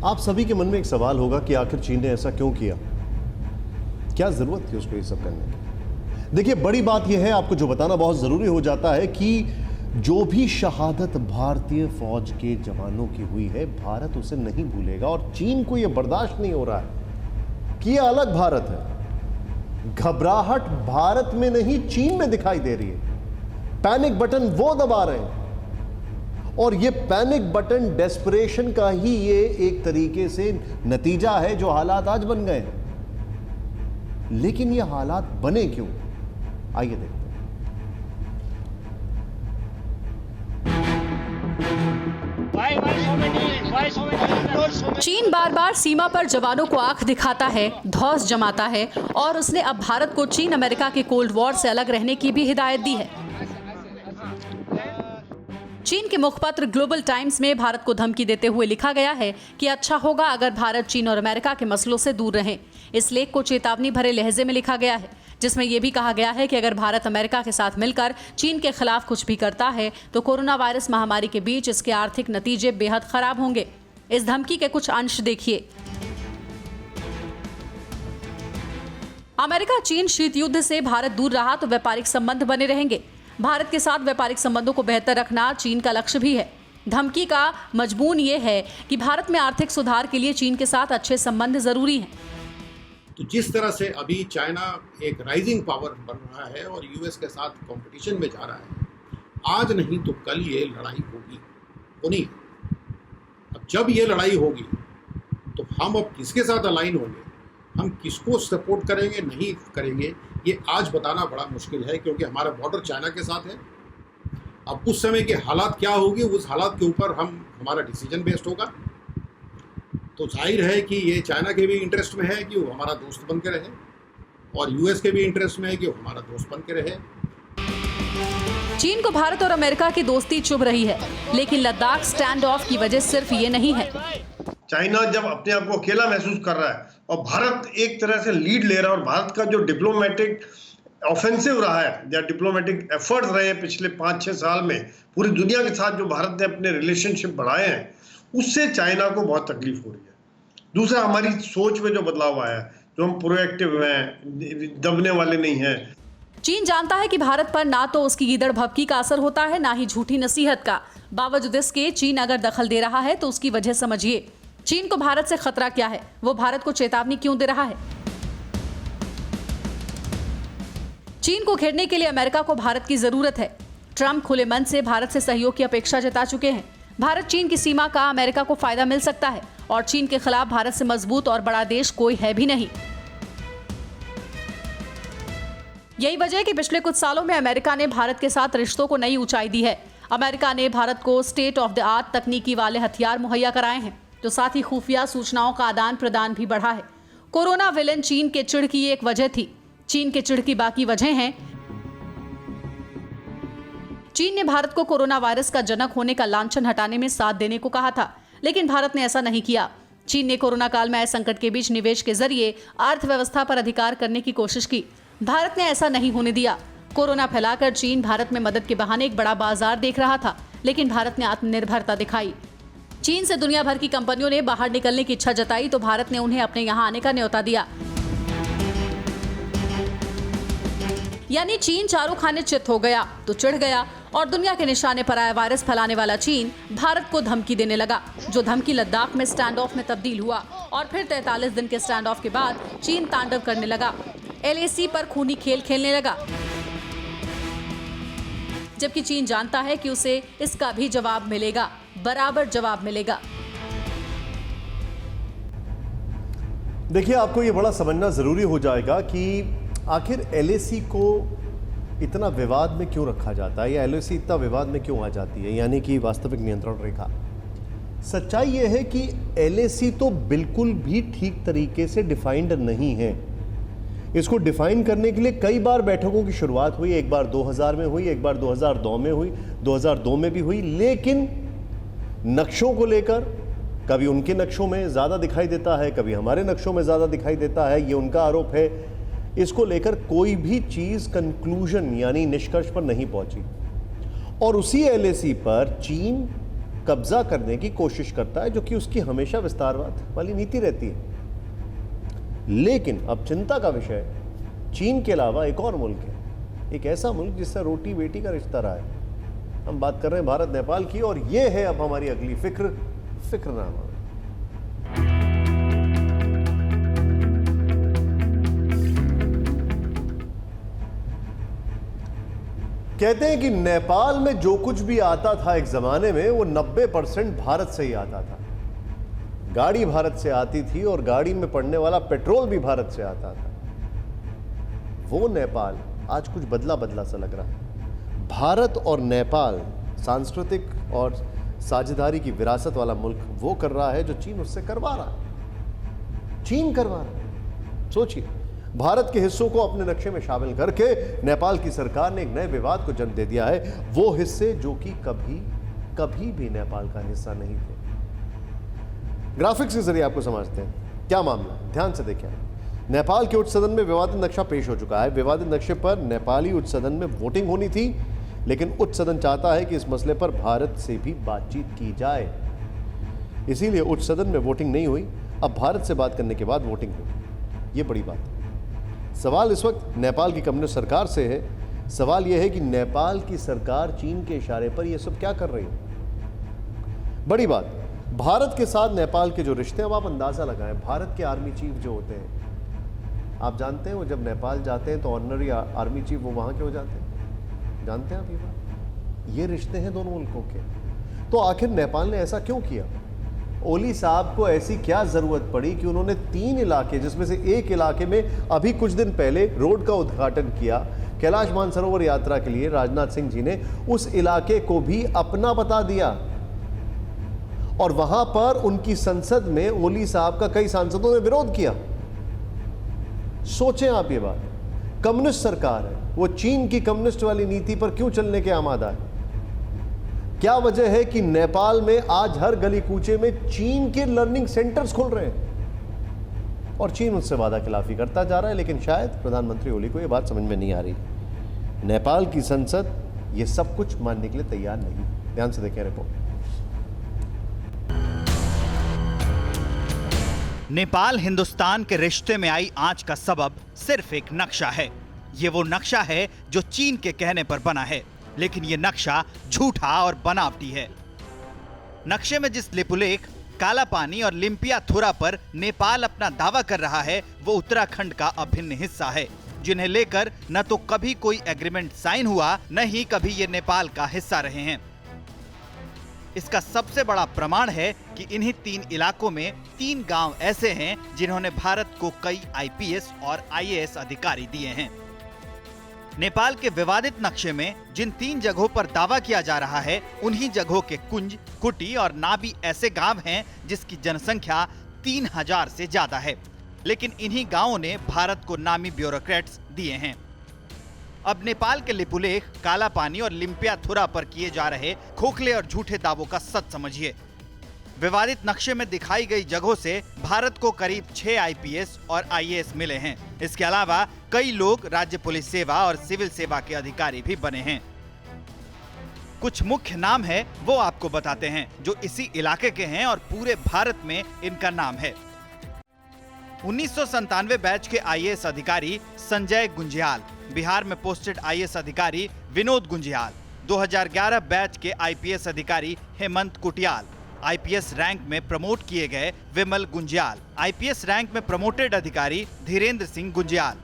B: आप सभी के मन में एक सवाल होगा कि आखिर चीन ने ऐसा क्यों किया, क्या जरूरत थी उसको ये सब करने की। देखिए, बड़ी बात यह है, आपको जो बताना बहुत जरूरी हो जाता है कि जो भी शहादत भारतीय फौज के जवानों की हुई है, भारत उसे नहीं भूलेगा। और चीन को यह बर्दाश्त नहीं हो रहा है कि यह अलग भारत है। घबराहट भारत में नहीं, चीन में दिखाई दे रही है। पैनिक बटन वो दबा रहे हैं, और यह पैनिक बटन डेस्परेशन का ही ये एक तरीके से नतीजा है जो हालात आज बन गए हैं। लेकिन ये हालात बने क्यों, आइए देखते हैं।
J: चीन बार बार सीमा पर जवानों को आंख दिखाता है, धौंस जमाता है, और उसने अब भारत को चीन अमेरिका के कोल्ड वॉर से अलग रहने की भी हिदायत दी है। चीन के मुखपत्र ग्लोबल टाइम्स में भारत को धमकी देते हुए लिखा गया है कि अच्छा होगा अगर भारत चीन और अमेरिका के मसलों से दूर रहे। इस लेख को चेतावनी भरे लहजे में लिखा गया है, जिसमें यह भी कहा गया है कि अगर भारत अमेरिका के साथ मिलकर चीन के खिलाफ कुछ भी करता है तो कोरोना वायरस महामारी के बीच इसके आर्थिक नतीजे बेहद खराब होंगे। इस धमकी के कुछ अंश देखिए। अमेरिका चीन शीत युद्ध से भारत दूर रहा तो व्यापारिक संबंध बने रहेंगे। भारत के साथ व्यापारिक संबंधों को बेहतर रखना चीन का लक्ष्य भी है। धमकी का मजमून ये है कि भारत में आर्थिक सुधार के लिए चीन के साथ अच्छे संबंध जरूरी हैं।
K: तो जिस तरह से अभी चाइना एक राइजिंग पावर बन रहा है और यूएस के साथ कंपटीशन में जा रहा है, आज नहीं तो कल ये लड़ाई होनी है। अब जब ये लड़ाई होगी तो हम अब किसके साथ अलाइन होंगे, हम किसको सपोर्ट करेंगे नहीं करेंगे, ये आज बताना बड़ा मुश्किल है, क्योंकि हमारा बॉर्डर चाइना के साथ है। अब उस समय के हालात क्या होगी, उस हालात के ऊपर हमारा डिसीजन बेस्ड होगा। तो जाहिर है कि ये चाइना के भी इंटरेस्ट में है कि वो हमारा दोस्त बन के रहे, और यूएस के भी इंटरेस्ट में है कि वो हमारा दोस्त बन के रहे।
J: चीन को भारत और अमेरिका की दोस्ती चुभ रही है, लेकिन लद्दाख स्टैंड ऑफ की वजह सिर्फ ये नहीं है।
L: चाइना जब अपने आप को अकेला महसूस कर रहा है और भारत एक तरह से लीड ले रहा है, और भारत का जो डिप्लोमेटिक ऑफेंसिव रहा है या डिप्लोमेटिक एफर्ट्स रहे हैं पिछले 5-6 साल में पूरी दुनिया के साथ जो भारत ने अपने रिलेशनशिप बढ़ाए हैं, उससे चाइना को बहुत तकलीफ हो रही है। दूसरा, हमारी सोच में जो बदलाव आया है, जो हम प्रोएक्टिव हैं, दबने वाले नहीं हैं।
J: चीन जानता है कि भारत पर ना तो उसकी गीदड़ भभकी का असर होता है, ना ही झूठी नसीहत का। बावजूद इसके चीन अगर दखल दे रहा है तो उसकी वजह समझिए। चीन को भारत से खतरा क्या है, वो भारत को चेतावनी क्यों दे रहा है? चीन को घेरने के लिए अमेरिका को भारत की जरूरत है। ट्रंप खुले मन से भारत से सहयोग की अपेक्षा जता चुके हैं। भारत चीन की सीमा का अमेरिका को फायदा मिल सकता है और चीन के खिलाफ भारत से मजबूत और बड़ा देश कोई है भी नहीं। यही वजह है कि पिछले कुछ सालों में अमेरिका ने भारत के साथ रिश्तों को नई ऊंचाई दी है। अमेरिका ने भारत को स्टेट ऑफ द आर्ट तकनीकी वाले हथियार मुहैया कराए हैं, तो साथ ही खुफिया सूचनाओं का आदान प्रदान भी बढ़ा है। कोरोना विलेन चीन के चिढ़ की एक वजह थी। चीन के चिढ़ की बाकी वजह हैं। चीन ने भारत को कोरोना वायरस का जनक होने का लांछन हटाने में साथ देने को कहा था, लेकिन भारत ने ऐसा नहीं किया। चीन ने कोरोना काल में आए संकट के बीच निवेश के जरिए अर्थव्यवस्था पर अधिकार करने की कोशिश की। भारत ने ऐसा नहीं होने दिया। कोरोना फैलाकर चीन भारत में मदद के बहाने एक बड़ा बाजार देख रहा था, लेकिन भारत ने आत्मनिर्भरता दिखाई। चीन से दुनिया भर की कंपनियों ने बाहर निकलने की इच्छा जताई तो भारत ने उन्हें अपने यहाँ आने का न्योता दिया। यानी चीन चारों खाने चित हो गया तो चिढ़ गया और दुनिया के निशाने पर आया वायरस फैलाने वाला चीन भारत को धमकी देने लगा, जो धमकी लद्दाख में स्टैंड ऑफ में तब्दील हुआ और फिर 43 दिन के स्टैंड ऑफ के बाद चीन तांडव करने लगा, LAC पर खूनी खेल खेलने लगा। जबकि चीन जानता है कि उसे इसका भी जवाब मिलेगा, बराबर जवाब मिलेगा।
B: देखिए, आपको ये बड़ा समझना जरूरी हो जाएगा कि आखिर LAC को इतना विवाद में क्यों रखा जाता है या LAC इतना विवाद में क्यों आ जाती है, यानी कि वास्तविक नियंत्रण रेखा। सच्चाई यह है कि LAC तो बिल्कुल भी ठीक तरीके से डिफाइंड नहीं है। इसको डिफाइन करने के लिए कई बार बैठकों की शुरुआत हुई। एक बार 2000 में हुई, एक बार 2002 में हुई, 2002 में भी हुई, लेकिन नक्शों को लेकर कभी उनके नक्शों में ज़्यादा दिखाई देता है, कभी हमारे नक्शों में ज़्यादा दिखाई देता है, ये उनका आरोप है। इसको लेकर कोई भी चीज़ कंक्लूजन यानी निष्कर्ष पर नहीं पहुंची और उसी LAC पर चीन कब्जा करने की कोशिश करता है, जो कि उसकी हमेशा विस्तारवाद वाली नीति रहती है। लेकिन अब चिंता का विषय, चीन के अलावा एक और मुल्क है, एक ऐसा मुल्क जिससे रोटी बेटी का रिश्ता रहा है। हम बात कर रहे हैं भारत नेपाल की, और ये है अब हमारी अगली फिक्रनामा। कहते हैं कि नेपाल में जो कुछ भी आता था एक जमाने में, वो 90% भारत से ही आता था। गाड़ी भारत से आती थी और गाड़ी में पड़ने वाला पेट्रोल भी भारत से आता था। वो नेपाल आज कुछ बदला बदला सा लग रहा है। भारत और नेपाल सांस्कृतिक और साझेदारी की विरासत वाला मुल्क वो कर रहा है जो चीन उससे करवा रहा है। चीन करवा रहा है। सोचिए, भारत के हिस्सों को अपने नक्शे में शामिल करके नेपाल की सरकार ने एक नए विवाद को जन्म दे दिया है। वो हिस्से जो कि कभी भी नेपाल का हिस्सा नहीं थे। ग्राफिक्स के जरिए आपको समझते हैं क्या मामला, ध्यान से देखें। नेपाल के उच्च सदन में विवादित नक्शा पेश हो चुका है। विवादित नक्शे पर नेपाली उच्च सदन में वोटिंग होनी थी, लेकिन उच्च सदन चाहता है कि इस मसले पर भारत से भी बातचीत की जाए। इसीलिए उच्च सदन में वोटिंग नहीं हुई। अब भारत से बात करने के बाद वोटिंग हुई। ये बड़ी बात है। सवाल इस वक्त नेपाल की कम्युनिस्ट सरकार से है। सवाल यह है कि नेपाल की सरकार चीन के इशारे पर यह सब क्या कर रही है। बड़ी बात, भारत के साथ नेपाल के जो रिश्ते हैं, आप अंदाज़ा लगाएं। भारत के आर्मी चीफ जो होते हैं, आप जानते हैं वो जब नेपाल जाते हैं तो ऑनररी आर्मी चीफ वो वहाँ के हो जाते हैं। जानते हैं आप ये बात? ये रिश्ते हैं दोनों मुल्कों के। तो आखिर नेपाल ने ऐसा क्यों किया? ओली साहब को ऐसी क्या ज़रूरत पड़ी कि उन्होंने 3 इलाके, जिसमें से एक इलाके में अभी कुछ दिन पहले रोड का उद्घाटन किया कैलाश मानसरोवर यात्रा के लिए, राजनाथ सिंह जी ने उस इलाके को भी अपना बता दिया और वहां पर उनकी संसद में ओली साहब का कई सांसदों ने विरोध किया। सोचें आप ये बात। कम्युनिस्ट सरकार है, वो चीन की कम्युनिस्ट वाली नीति पर क्यों चलने के आमादा है? क्या वजह है कि नेपाल में आज हर गली कूचे में चीन के लर्निंग सेंटर्स खुल रहे हैं? और चीन उससे वादा खिलाफी करता जा रहा है। लेकिन शायद प्रधानमंत्री ओली को यह बात समझ में नहीं आ रही। नेपाल की संसद ये सब कुछ मानने के लिए तैयार नहीं। ध्यान से देखें रिपोर्ट।
C: नेपाल हिंदुस्तान के रिश्ते में आई आंच का सबब सिर्फ एक नक्शा है। ये वो नक्शा है जो चीन के कहने पर बना है, लेकिन ये नक्शा झूठा और बनावटी है। नक्शे में जिस लिपुलेख, काला पानी और लिम्पियाथुरा पर नेपाल अपना दावा कर रहा है, वो उत्तराखंड का अभिन्न हिस्सा है, जिन्हें लेकर न तो कभी कोई एग्रीमेंट साइन हुआ, न ही कभी ये नेपाल का हिस्सा रहे हैं। इसका सबसे बड़ा प्रमाण है कि इन्हीं 3 इलाकों में 3 गांव ऐसे हैं जिन्होंने भारत को कई आईपीएस और आईएएस अधिकारी दिए हैं। नेपाल के विवादित नक्शे में जिन 3 जगहों पर दावा किया जा रहा है, उन्हीं जगहों के कुंज, कुटी और नाबी ऐसे गांव हैं जिसकी जनसंख्या 3000 से ज्यादा है, लेकिन इन्हीं गांवों ने भारत को नामी ब्यूरोक्रेट्स दिए हैं। अब नेपाल के लिपुलेख, काला पानी और लिम्पियाथुरा पर किए जा रहे खोखले और झूठे दावों का सच समझिए। विवादित नक्शे में दिखाई गई जगहों से भारत को करीब 6 आईपीएस और आईएएस मिले हैं। इसके अलावा कई लोग राज्य पुलिस सेवा और सिविल सेवा के अधिकारी भी बने हैं। कुछ मुख्य नाम है वो आपको बताते हैं जो इसी इलाके के हैं और पूरे भारत में इनका नाम है। 1997 बैच के आईएएस अधिकारी संजय गुंजियाल, बिहार में पोस्टेड आईएएस अधिकारी विनोद गुंजियाल, 2011 बैच के आईपीएस अधिकारी हेमंत कुटियाल, आईपीएस रैंक में प्रमोट किए गए विमल गुंजियाल, आईपीएस रैंक में प्रमोटेड अधिकारी धीरेन्द्र सिंह गुंजियाल।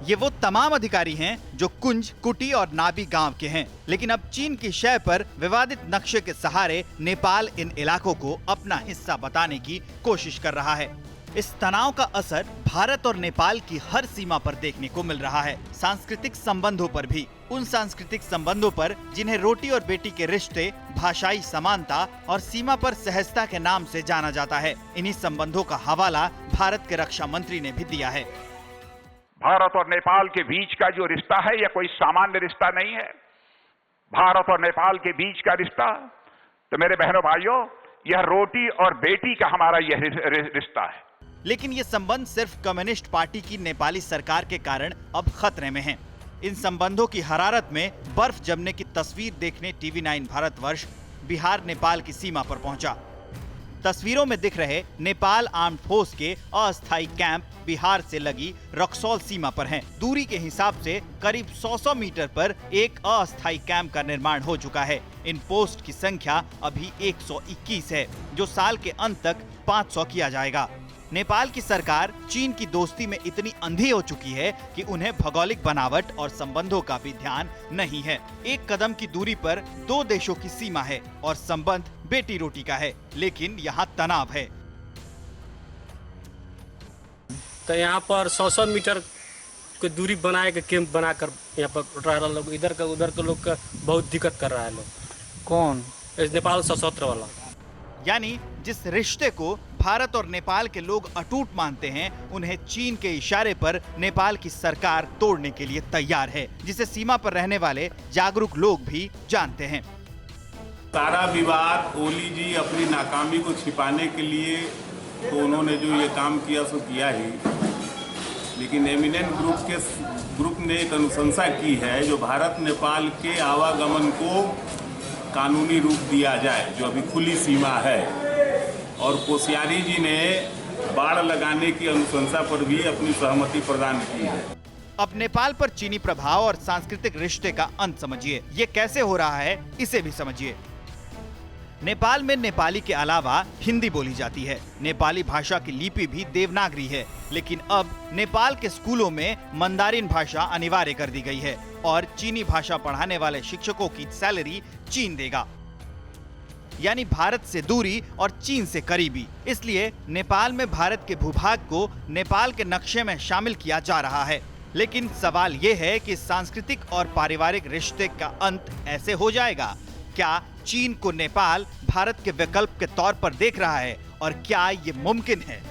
C: ये वो तमाम अधिकारी हैं जो कुंज, कुटी और नाबी गांव के हैं, लेकिन अब चीन की शय पर विवादित नक्शे के सहारे नेपाल इन इलाकों को अपना हिस्सा बताने की कोशिश कर रहा है। इस तनाव का असर भारत और नेपाल की हर सीमा पर देखने को मिल रहा है। सांस्कृतिक संबंधों पर भी, उन सांस्कृतिक संबंधों पर जिन्हें रोटी और बेटी के रिश्ते, भाषाई समानता और सीमा पर सहजता के नाम से जाना जाता है। इन्हीं संबंधों का हवाला भारत के रक्षा मंत्री ने भी दिया है।
M: भारत और नेपाल के बीच का जो रिश्ता है यह कोई सामान्य रिश्ता नहीं है। भारत और नेपाल के बीच का रिश्ता, तो मेरे बहनों भाइयों, यह रोटी और बेटी का हमारा यह रिश्ता है।
C: लेकिन ये संबंध सिर्फ कम्युनिस्ट पार्टी की नेपाली सरकार के कारण अब खतरे में हैं। इन संबंधों की हरारत में बर्फ जमने की तस्वीर देखने TV9 भारतवर्ष बिहार नेपाल की सीमा पर पहुंचा। तस्वीरों में दिख रहे नेपाल आर्म्ड फोर्स के अस्थायी कैंप बिहार से लगी रक्सौल सीमा पर हैं। दूरी के हिसाब से करीब 100 मीटर पर एक अस्थायी कैंप का निर्माण हो चुका है। इन पोस्ट की संख्या अभी 121 है, जो साल के अंत तक 500 किया जाएगा। नेपाल की सरकार चीन की दोस्ती में इतनी अंधी हो चुकी है कि उन्हें भौगोलिक बनावट और संबंधों का भी ध्यान नहीं है। एक कदम की दूरी पर 2 देशों की सीमा है और संबंध बेटी रोटी का है, लेकिन यहाँ तनाव है।
N: तो यहाँ पर 100 मीटर की दूरी बनाए के कैंप बनाकर यहाँ पर रह रहा लोग, इधर का उधर के लोग का बहुत दिक्कत कर रहा है लोग। कौन? नेपाल सशस्त्र वाला।
C: यानी जिस रिश्ते को भारत और नेपाल के लोग अटूट मानते हैं, उन्हें चीन के इशारे पर नेपाल की सरकार तोड़ने के लिए तैयार है, जिसे सीमा पर रहने वाले जागरूक लोग भी जानते हैं।
O: सारा विवाद ओली जी अपनी नाकामी को छिपाने के लिए तो उन्होंने जो ये काम किया सो किया ही, लेकिन एमिनेंट ग्रुप ने एक अनुशंसा की है जो भारत नेपाल के आवागमन को कानूनी रूप दिया जाए, जो अभी खुली सीमा है। और कोश्यारी जी ने बाड़ लगाने की अनुशंसा पर भी अपनी सहमति प्रदान की है।
C: अब नेपाल पर चीनी प्रभाव और सांस्कृतिक रिश्ते का अंत समझिए। ये कैसे हो रहा है, इसे भी समझिए। नेपाल में नेपाली के अलावा हिंदी बोली जाती है। नेपाली भाषा की लिपि भी देवनागरी है, लेकिन अब नेपाल के स्कूलों में मंदारिन भाषा अनिवार्य कर दी गई है और चीनी भाषा पढ़ाने वाले शिक्षकों की सैलरी चीन देगा। यानी भारत से दूरी और चीन से करीबी। इसलिए नेपाल में भारत के भूभाग को नेपाल के नक्शे में शामिल किया जा रहा है। लेकिन सवाल ये है कि सांस्कृतिक और पारिवारिक रिश्ते का अंत ऐसे हो जाएगा? क्या चीन को नेपाल भारत के विकल्प के तौर पर देख रहा है और क्या ये मुमकिन है?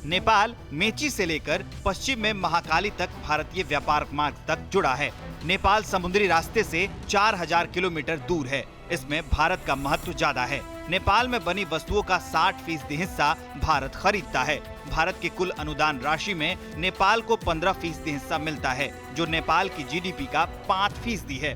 C: नेपाल मेची से लेकर पश्चिम में महाकाली तक भारतीय व्यापार मार्ग तक जुड़ा है। नेपाल समुद्री रास्ते से 4000 किलोमीटर दूर है। इसमें भारत का महत्व ज्यादा है। नेपाल में बनी वस्तुओं का 60% हिस्सा भारत खरीदता है। भारत के कुल अनुदान राशि में नेपाल को 15% हिस्सा मिलता है, जो नेपाल की जीडीपी का 5% है।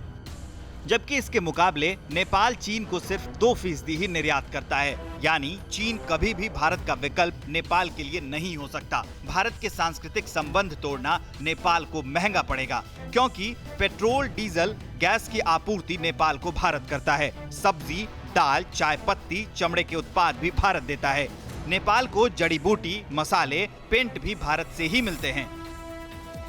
C: जबकि इसके मुकाबले नेपाल चीन को सिर्फ 2% ही निर्यात करता है। यानी चीन कभी भी भारत का विकल्प नेपाल के लिए नहीं हो सकता। भारत के सांस्कृतिक संबंध तोड़ना नेपाल को महंगा पड़ेगा, क्योंकि पेट्रोल, डीजल, गैस की आपूर्ति नेपाल को भारत करता है। सब्जी, दाल, चाय पत्ती, चमड़े के उत्पाद भी भारत देता है। नेपाल को जड़ी बूटी, मसाले, पेंट भी भारत से ही मिलते हैं।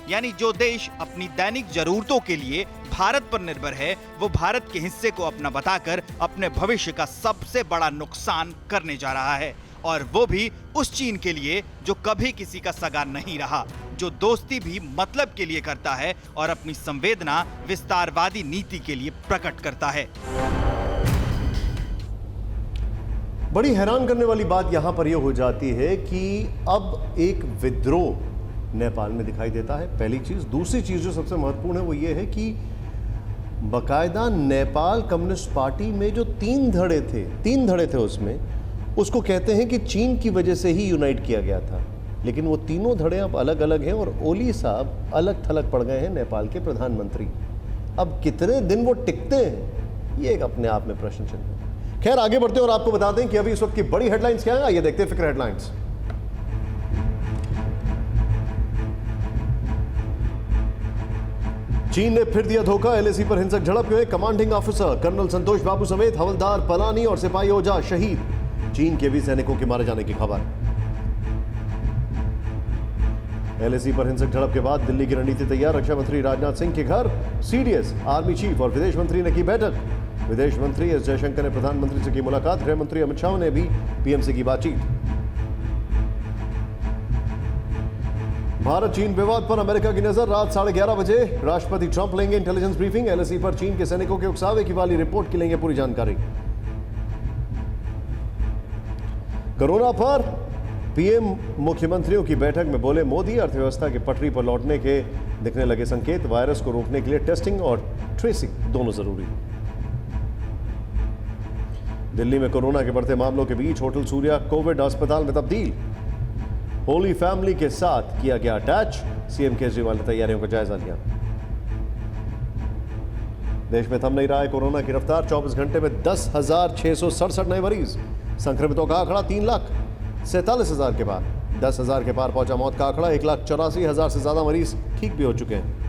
C: यानी जो देश अपनी दैनिक जरूरतों के लिए भारत पर निर्भर है, वो भारत के हिस्से को अपना बताकर अपने भविष्य का सबसे बड़ा नुकसान करने जा रहा है। और वो भी उस चीन के लिए जो कभी किसी का सगा नहीं रहा, जो दोस्ती भी मतलब के लिए करता है और अपनी संवेदना विस्तारवादी नीति के लिए प्रकट करता है।
B: बड़ी हैरान करने वाली बात यहां पर यह हो जाती है कि अब एक विद्रोह नेपाल में दिखाई देता है, पहली चीज। दूसरी चीज जो सबसे महत्वपूर्ण है वो ये है कि बकायदा नेपाल कम्युनिस्ट पार्टी में जो तीन धड़े थे उसमें, उसको कहते हैं कि चीन की वजह से ही यूनाइट किया गया था। लेकिन वो तीनों धड़े अब अलग अलग हैं और ओली साहब अलग थलग पड़ गए हैं, नेपाल के प्रधानमंत्री। अब कितने दिन वो टिकते हैं, ये एक अपने आप में प्रश्न चिन्ह है। खैर, आगे बढ़ते हैं और आपको बता दें कि अभी इस वक्त की बड़ी हेडलाइंस क्या है। ये देखते हैं फिक्र हेडलाइंस। चीन ने फिर दिया धोखा, एलएसी पर हिंसक झड़प में कमांडिंग ऑफिसर कर्नल संतोष बाबू समेत हवलदार पलानी और सिपाही ओझा शहीद। चीन के भी सैनिकों के मारे जाने की खबर। एलएसी पर हिंसक झड़प के बाद दिल्ली की रणनीति तैयार, रक्षा मंत्री राजनाथ सिंह के घर सीडीएस, आर्मी चीफ और विदेश मंत्री ने की बैठक। विदेश मंत्री एस जयशंकर ने प्रधानमंत्री से की मुलाकात, गृह मंत्री अमित शाह ने भी पीएम से की बातचीत। भारत चीन विवाद पर अमेरिका की नजर, रात 11:30 बजे राष्ट्रपति ट्रंप लेंगे इंटेलिजेंस ब्रीफिंग। एलएसी पर चीन के सैनिकों के उकसावे की वाली रिपोर्ट की लेंगे पूरी जानकारी। कोरोना पर पीएम मुख्यमंत्रियों की बैठक में बोले मोदी, अर्थव्यवस्था की पटरी पर लौटने के दिखने लगे संकेत, वायरस को रोकने के लिए टेस्टिंग और ट्रेसिंग दोनों जरूरी। दिल्ली में कोरोना के बढ़ते मामलों के बीच होटल सूर्या कोविड अस्पताल में तब्दील। होली फैमिली के साथ किया गया अटैच, सीएम केजरीवाल ने तैयारियों का जायजा लिया। देश में थम नहीं रहा है कोरोना की रफ्तार, 24 घंटे में 10,667 नए मरीज, संक्रमितों का आंकड़ा 3,47,000 के पार, 10,000 के पार पहुंचा मौत का आंकड़ा, 1,84,000 से ज्यादा मरीज ठीक भी हो चुके हैं।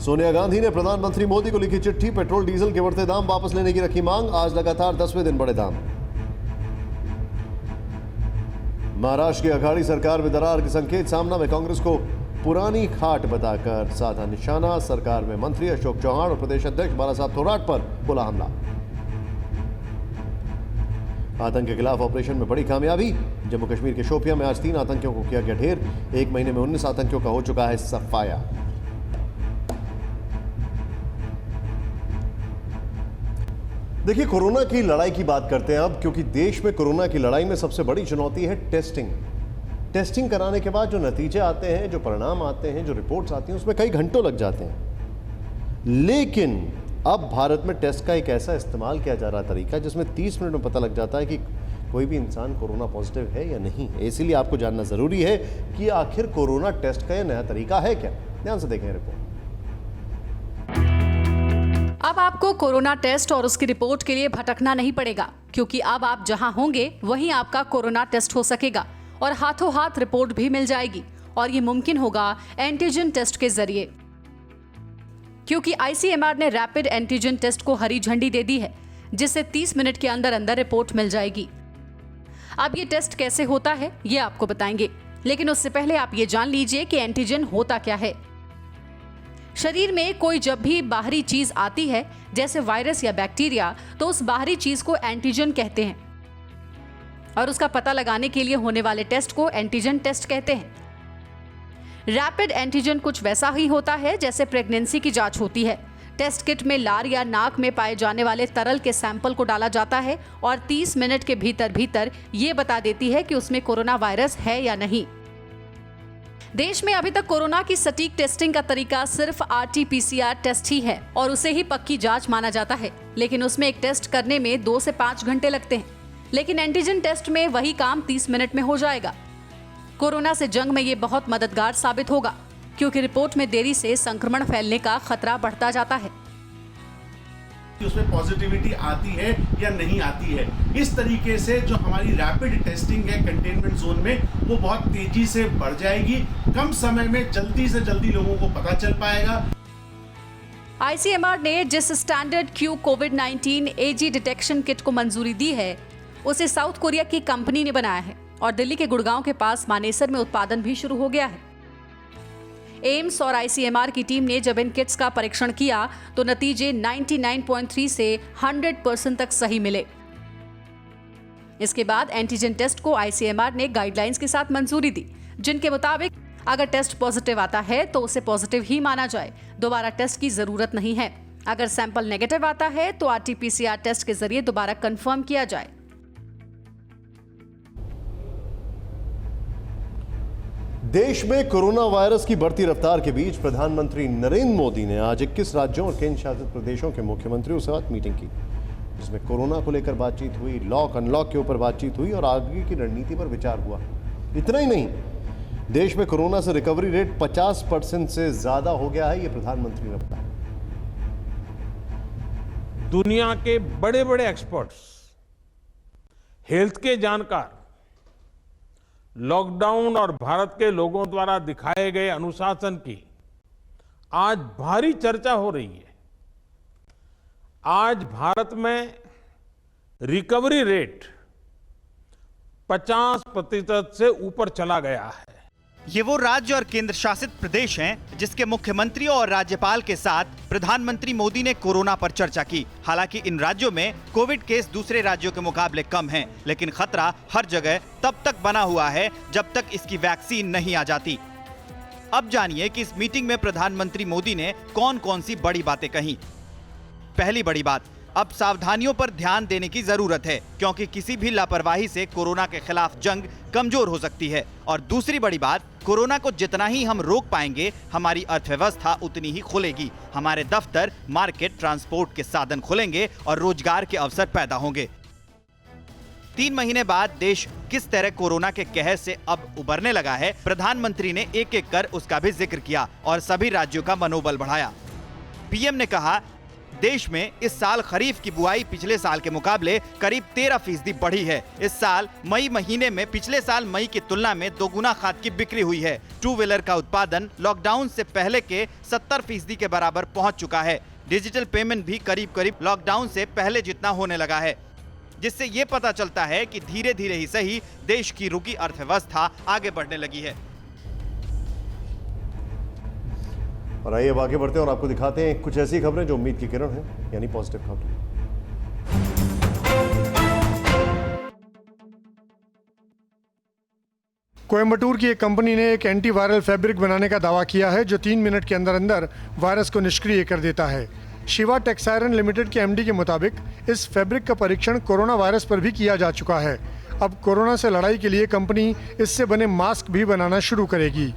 B: सोनिया गांधी ने प्रधानमंत्री मोदी को लिखी चिट्ठी, पेट्रोल डीजल के बढ़ते दाम वापस लेने की रखी मांग, आज लगातार 10वें दिन बढ़े दाम। महाराष्ट्र की अघाड़ी सरकार में दरार के संकेत, सामना में कांग्रेस को पुरानी खाट बताकर साधा निशाना, सरकार में मंत्री अशोक चौहान और प्रदेश अध्यक्ष बालासाहब थोराट पर बोला हमला। आतंक के खिलाफ ऑपरेशन में बड़ी कामयाबी, जम्मू कश्मीर के शोपियां में आज 3 आतंकियों को किया गया ढेर, एक महीने में 19 आतंकियों का हो चुका है सफाया। देखिए, कोरोना की लड़ाई की बात करते हैं अब, क्योंकि देश में कोरोना की लड़ाई में सबसे बड़ी चुनौती है टेस्टिंग। टेस्टिंग कराने के बाद जो नतीजे आते हैं, जो परिणाम आते हैं, जो रिपोर्ट्स आती हैं, उसमें कई घंटों लग जाते हैं। लेकिन अब भारत में टेस्ट का एक ऐसा इस्तेमाल किया जा रहा तरीका जिसमें 30 मिनट में पता लग जाता है कि कोई भी इंसान कोरोना पॉजिटिव है या नहीं है। इसीलिए आपको जानना जरूरी है कि आखिर कोरोना टेस्ट का यह नया तरीका है क्या। ध्यान से देखें रिपोर्ट।
J: अब आपको कोरोना टेस्ट और उसकी रिपोर्ट के लिए भटकना नहीं पड़ेगा, क्योंकि अब आप जहां होंगे वहीं आपका कोरोना टेस्ट हो सकेगा और हाथों हाथ रिपोर्ट भी मिल जाएगी। और ये मुमकिन होगा एंटीजन टेस्ट के जरिए, क्योंकि आईसीएमआर ने रैपिड एंटीजन टेस्ट को हरी झंडी दे दी है, जिससे 30 मिनट के अंदर अंदर रिपोर्ट मिल जाएगी। अब ये टेस्ट कैसे होता है ये आपको बताएंगे, लेकिन उससे पहले आप ये जान लीजिए कि एंटीजन होता क्या है। शरीर में कोई जब भी बाहरी चीज आती है, जैसे वायरस या बैक्टीरिया, तो उस बाहरी चीज को एंटीजन कहते हैं और उसका पता लगाने के लिए होने वाले टेस्ट को एंटीजन टेस्ट कहते हैं। रैपिड एंटीजन कुछ वैसा ही होता है जैसे प्रेगनेंसी की जांच होती है। टेस्ट किट में लार या नाक में पाए जाने वाले तरल के सैंपल को डाला जाता है और 30 मिनट के भीतर ये बता देती है कि उसमें कोरोना वायरस है या नहीं। देश में अभी तक कोरोना की सटीक टेस्टिंग का तरीका सिर्फ RT-PCR टेस्ट ही है और उसे ही पक्की जांच माना जाता है, लेकिन उसमें एक टेस्ट करने में 2 से 5 घंटे लगते हैं। लेकिन एंटीजन टेस्ट में वही काम 30 मिनट में हो जाएगा। कोरोना से जंग में ये बहुत मददगार साबित होगा, क्योंकि रिपोर्ट में देरी से संक्रमण फैलने का खतरा बढ़ता जाता है।
P: उसमें पॉजिटिविटी आती है या नहीं आती है। इस तरीके से जो हमारी रैपिड टेस्टिंग है कंटेनमेंट जोन में, वो बहुत तेजी से बढ़ जाएगी। कम समय में जल्दी से जल्दी लोगों को पता चल पाएगा।
J: ICMR ने जिस स्टैंडर्ड क्यू कोविड-19 AG डिटेक्शन किट को मंजूरी दी है, उसे साउथ कोरिया की कंपनी ने बनाया है और दिल्ली के गुड़गांव के पास मानेसर में उत्पादन भी शुरू हो गया है। एम्स और ICMR की टीम ने जब इन किट्स का परीक्षण किया तो नतीजे 99.3 से 100% तक सही मिले। इसके बाद एंटीजन टेस्ट को ICMR ने गाइडलाइंस के साथ मंजूरी दी, जिनके मुताबिक अगर टेस्ट पॉजिटिव आता है तो उसे पॉजिटिव ही माना जाए, दोबारा टेस्ट की जरूरत नहीं है। अगर सैंपल नेगेटिव आता है तो RT-PCR टेस्ट के जरिए दोबारा कंफर्म किया जाए।
B: देश में कोरोना वायरस की बढ़ती रफ्तार के बीच प्रधानमंत्री नरेंद्र मोदी ने आज 21 राज्यों और केंद्र शासित प्रदेशों के मुख्यमंत्रियों के साथ मीटिंग की, जिसमें कोरोना को लेकर बातचीत हुई, लॉक अनलॉक के ऊपर बातचीत हुई और आगे की रणनीति पर विचार हुआ। इतना ही नहीं, देश में कोरोना से रिकवरी रेट 50% से ज्यादा हो गया है, ये प्रधानमंत्री ने बताया।
Q: दुनिया के बड़े बड़े एक्सपर्ट्स, हेल्थ के जानकार, लॉकडाउन और भारत के लोगों द्वारा दिखाए गए अनुशासन की आज भारी चर्चा हो रही है। आज भारत में रिकवरी रेट 50% से ऊपर चला गया है।
C: ये वो राज्य और केंद्र शासित प्रदेश हैं जिसके मुख्यमंत्रियों और राज्यपाल के साथ प्रधानमंत्री मोदी ने कोरोना पर चर्चा की। हालांकि इन राज्यों में कोविड केस दूसरे राज्यों के मुकाबले कम हैं, लेकिन खतरा हर जगह तब तक बना हुआ है जब तक इसकी वैक्सीन नहीं आ जाती। अब जानिए कि इस मीटिंग में प्रधानमंत्री मोदी ने कौन कौन सी बड़ी बातें कही। पहली बड़ी बात, अब सावधानियों पर ध्यान देने की जरूरत है, क्योंकि किसी भी लापरवाही से कोरोना के खिलाफ जंग कमजोर हो सकती है। और दूसरी बड़ी बात, कोरोना को जितना ही हम रोक पाएंगे, हमारी अर्थव्यवस्था उतनी ही खुलेगी। हमारे दफ्तर, मार्केट, ट्रांसपोर्ट के साधन खुलेंगे और रोजगार के अवसर पैदा होंगे। 3 महीने बाद देश किस तरह कोरोना के कहर से अब उबरने लगा है, प्रधानमंत्री ने एक एक कर उसका भी जिक्र किया और सभी राज्यों का मनोबल बढ़ाया। पीएम ने कहा, देश में इस साल खरीफ की बुआई पिछले साल के मुकाबले करीब 13% बढ़ी है। इस साल मई महीने में पिछले साल मई की तुलना में 2 गुना खाद की बिक्री हुई है। 2 व्हीलर का उत्पादन लॉकडाउन से पहले के 70% के बराबर पहुंच चुका है। डिजिटल पेमेंट भी करीब करीब लॉकडाउन से पहले जितना होने लगा है, जिससे ये पता चलता है कि धीरे धीरे ही सही देश की रुकी अर्थव्यवस्था आगे बढ़ने लगी है।
B: और आइए अब आगे बढ़ते हैं और आपको दिखाते हैं कुछ ऐसी खबरें जो उम्मीद की किरण है, यानी पॉजिटिव खबरें।
R: कोयम्बटूर की एक कंपनी ने एक एंटीवायरल फैब्रिक बनाने का दावा किया है जो 3 मिनट के अंदर अंदर वायरस को निष्क्रिय कर देता है। शिवा टेक्सायरन लिमिटेड के एमडी के मुताबिक इस फैब्रिक का परीक्षण कोरोना वायरस पर भी किया जा चुका है। अब कोरोना से लड़ाई के लिए कंपनी इससे बने मास्क भी बनाना शुरू करेगी।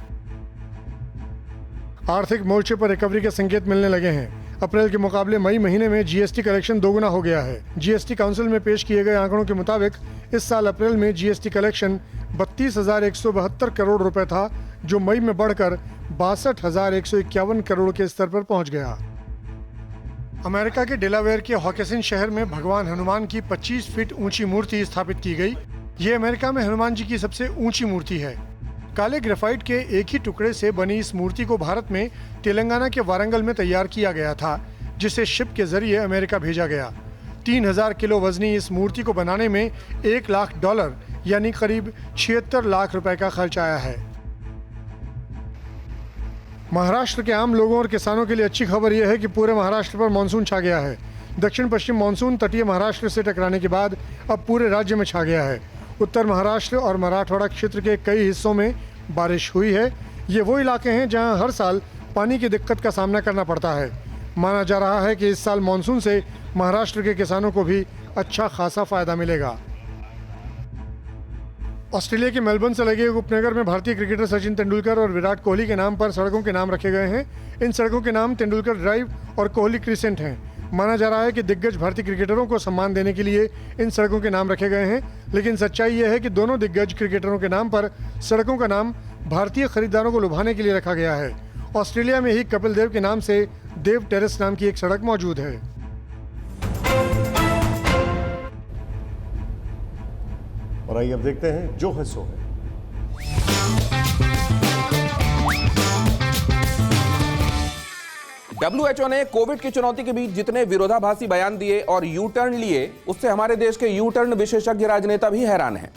R: आर्थिक मोर्चे पर रिकवरी के संकेत मिलने लगे हैं। अप्रैल के मुकाबले मई महीने में जीएसटी कलेक्शन 2 गुना हो गया है। जीएसटी काउंसिल में पेश किए गए आंकड़ों के मुताबिक इस साल अप्रैल में जीएसटी कलेक्शन 32,172 करोड़ रुपए था, जो मई में बढ़कर 62,151 करोड़ के स्तर पर पहुंच गया। अमेरिका के डेलावेयर के हॉकेसिन शहर में भगवान हनुमान की 25 फीट ऊंची मूर्ति स्थापित की गई। ये अमेरिका में हनुमान जी की सबसे ऊंची मूर्ति है। काले ग्रेफाइट के एक ही टुकड़े से बनी इस मूर्ति को भारत में तेलंगाना के वारंगल में तैयार किया गया था, जिसे शिप के जरिए अमेरिका भेजा गया। 3000 किलो वजनी इस मूर्ति को बनाने में $1 लाख यानी करीब 76 लाख रुपए का खर्च आया है। महाराष्ट्र के आम लोगों और किसानों के लिए अच्छी खबर यह है कि पूरे महाराष्ट्र पर मानसून छा गया है। दक्षिण पश्चिम मानसून तटीय महाराष्ट्र से टकराने के बाद अब पूरे राज्य में छा गया है। उत्तर महाराष्ट्र और मराठवाड़ा क्षेत्र के कई हिस्सों में बारिश हुई है। ये वो इलाके हैं जहां हर साल पानी की दिक्कत का सामना करना पड़ता है। माना जा रहा है कि इस साल मानसून से महाराष्ट्र के किसानों को भी अच्छा खासा फायदा मिलेगा। ऑस्ट्रेलिया के मेलबर्न से लगे एक उपनगर में भारतीय क्रिकेटर सचिन तेंदुलकर और विराट कोहली के नाम पर सड़कों के नाम रखे गए हैं। इन सड़कों के नाम तेंदुलकर ड्राइव और कोहली क्रिसेंट हैं। माना जा रहा है कि दिग्गज भारतीय क्रिकेटरों को सम्मान देने के लिए इन सड़कों के नाम रखे गए हैं, लेकिन सच्चाई यह है कि दोनों दिग्गज क्रिकेटरों के नाम पर सड़कों का नाम भारतीय खरीदारों को लुभाने के लिए रखा गया है। ऑस्ट्रेलिया में ही कपिल देव के नाम से देव टेरेस नाम की एक सड़क मौजूद है।
B: और आइए अब देखते हैं जो है सो है।
S: WHO ने कोविड की चुनौती के बीच जितने विरोधाभासी बयान दिए और यू टर्न लिए, उससे हमारे देश के यू टर्न विशेषज्ञ राजनेता भी हैरान हैं।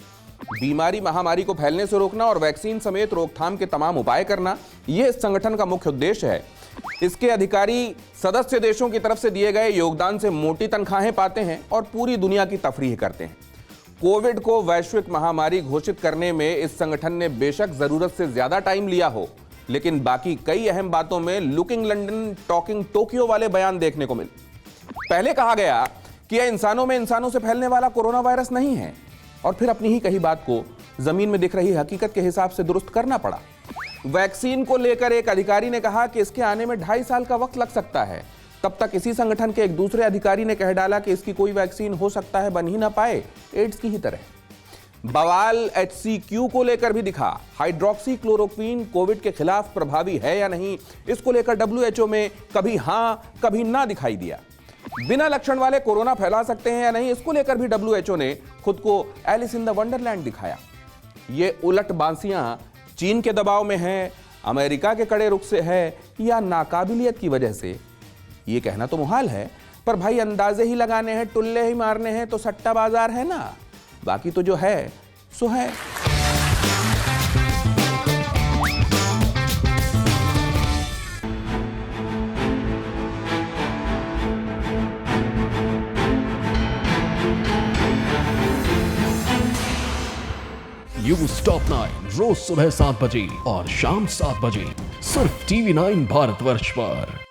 S: बीमारी महामारी को फैलने से रोकना और वैक्सीन समेत रोकथाम के तमाम उपाय करना, यह इस संगठन का मुख्य उद्देश्य है। इसके अधिकारी सदस्य देशों की तरफ से दिए गए योगदान से मोटी तनख्वाहें पाते हैं और पूरी दुनिया की तफरीह करते हैं। कोविड को वैश्विक महामारी घोषित करने में इस संगठन ने बेशक जरूरत से ज्यादा टाइम लिया हो, लेकिन बाकी कई अहम बातों में लुकिंग लंदन टॉकिंग टोक्यो वाले बयान देखने को मिले। पहले कहा गया कि यह इंसानों में इंसानों से फैलने वाला कोरोना वायरस नहीं है, और फिर अपनी ही कही बात को जमीन में दिख रही हकीकत के हिसाब से दुरुस्त करना पड़ा। वैक्सीन को लेकर एक अधिकारी ने कहा कि इसके आने में 2.5 साल का वक्त लग सकता है। तब तक इसी संगठन के एक दूसरे अधिकारी ने कह डाला कि इसकी कोई वैक्सीन हो सकता है बन ही ना पाए, एड्स की ही तरह। बवाल HCQ को लेकर भी दिखा। हाइड्रोक्सी क्लोरोक्वीन कोविड के खिलाफ प्रभावी है या नहीं, इसको लेकर WHO में कभी हां कभी ना दिखाई दिया। बिना लक्षण वाले कोरोना फैला सकते हैं या नहीं, इसको लेकर भी WHO ने खुद को एलिस इन द वंडरलैंड दिखाया। ये उलट बांसियां चीन के दबाव में है, अमेरिका के कड़े रुख से है, या नाकाबिलियत की वजह से, ये कहना तो मुहाल है। पर भाई अंदाजे ही लगाने हैं, टुल्ले ही मारने हैं तो सट्टा बाजार है ना, बाकी तो जो है सो है।
T: न्यूज़ टॉप 9 रोज सुबह 7 बजे और शाम 7 बजे सिर्फ TV9 भारतवर्ष पर।